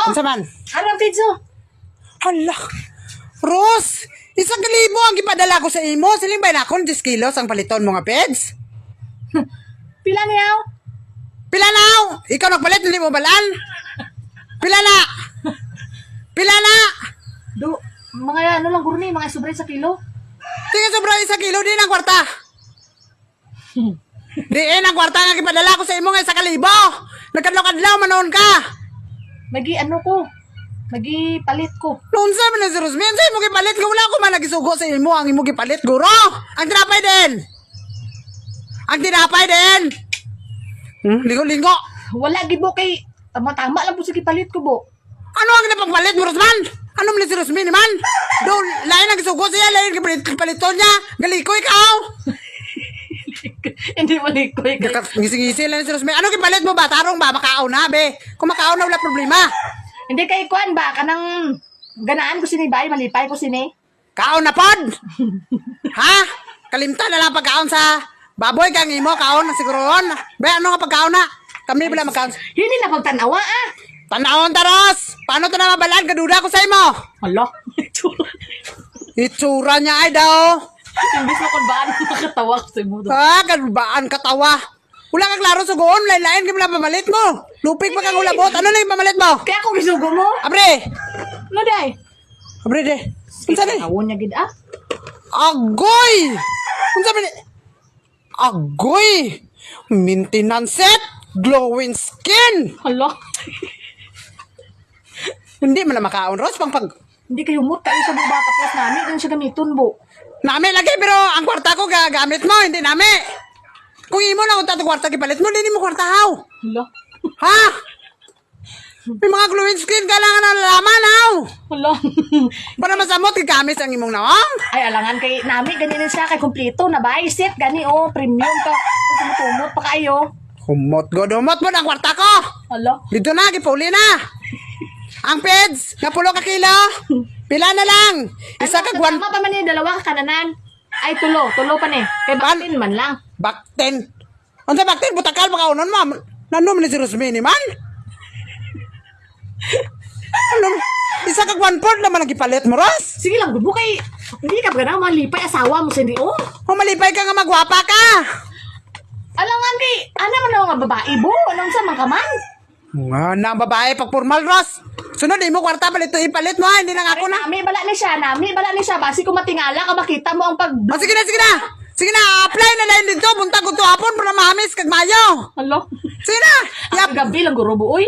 Ano sa man? Ano ang pizza? Hala. Ros, 1,000 ang ipadala ko sa imo. Siling ba na akong 10 kilos ang paliton mo nga peds? Pila niyaw? Pila na? Ikaw nagpalit, hindi mo balaan? Pila na? Pila na? Mga ano lang guro ni, mga sobre sa kilo. Tingin sobra 1 kilo din ang kwarta. Diin ang kwarta nga ipadala ko sa imo nga 1,000. Nagkadlaw-kadlaw manoon ka. Magi ano ko? Magi palit ko. Noon sa man si Rosmin, sa imo gipalit ko wala ko man nagisugo sa imo ang imo gipalit guro. Ang tinapay din. Ang tinapay din. Lingo-lingo. Wala gibo kay tama-tama lang po sige palit ko bo. Ano ang napagpalit mo, Rosman? Ano man si Rosmin man? Do lain ang gisugo siya, lain gipaliton niya. Galiko ikaw. Hindi malikoy kay. Ngisi-ngisi lang si Rosmin. Ano gipalit mo ba? Tarong ba? Makaon na, be. Kung makaon na, wala problema. Hindi kay kuan ba kanang ganaan ko sini bay, malipay ko sini. Kaon na pod. Ha? Kalimta na lang pagkaon sa baboy kang imo, kaon na siguron. Be, ano nga pagkaon na? Kami wala magkaon. Hindi na pagtanawa ah. Tanawon taros! Paano ito na mabalaan? Kaduda ko sa imo! Hala. Itsura niya ay daw! Imbis na kung baan nakatawa ko sa mo. Ha? Kadubaan katawa! Wala kang klaro sugoon, lain-lain ka na pamalit mo! Lupig pa kang ulabot, ano na yung pamalit mo? Kaya ako gisugo mo. Abre! No day. Abre de! Unsa ni? Tawon niya gid ah. Agoy! Unsa ni? Agoy! Maintenance set! Glowing skin! Hala. Hindi man na makaon, Ros, pang Hindi kayo mo tayo sa baba tapos namin din siya gamiton bo. Nami lagi, pero ang kwarta ko gagamit mo, hindi nami. Kung imo na kung kwarta kipalit mo, hindi mo kwarta haw. Hala. Ha? May mga glowing skin, kailangan na laman haw. Hala. Para masamot, gagamit ang imong nawang. Ay alangan kay nami ganyan siya kay kumpleto na ba set gani oh premium ka. Tumot pa kayo. Humot mo ang kwarta ko. Hala. Dito na, kipauli na. Ang peds, napulo ka kilo. Pila na lang. Isa ka Tama pa man ni dalawa ka kananan. Ay tulo pa ni. Kay baktin man lang. Bakten. Ano sa bakten? Butakal makaunan mo. Nanom ni si Rosmini man. Ano? Isa ka 1/4 naman ang ipalit mo, Ros. Sige lang gud mo kay hindi ka ba na malipay asawa mo sa di oh. Kung malipay ka nga magwapa ka. Alangan kay ana man nga babae bo anong sa man ka man. Nga na ang babae pag formal, Ros. Sunod, mo kwarta palit ipalit mo, ha? Hindi lang ako na. Nami bala ni siya. Basi ko matingala ka makita mo ang pag Oh, sige na. Sige na, apply na lang dito. Punta ko to hapon para mahamis kag mayo. Hello. Sige na. Yap gabi lang guro bo oy.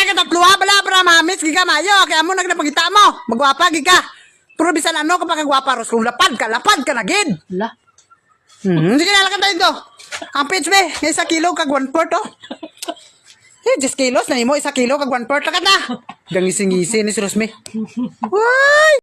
Katatluha bala para mahamis giga mayo. Kaya mo nagpakita mo. Magwapa giga. Pero bisan ano kapag gwapa, Ros. Kung lapad ka na gid. Hala. Sige na, lakad tayo dito. Ang pitch be, 1 kilo kag 1/4 oh. 10 kilos na imo 1 kilo kag 1/4 lakad na. Gangisi-ngisi ni si Rosmi. Why?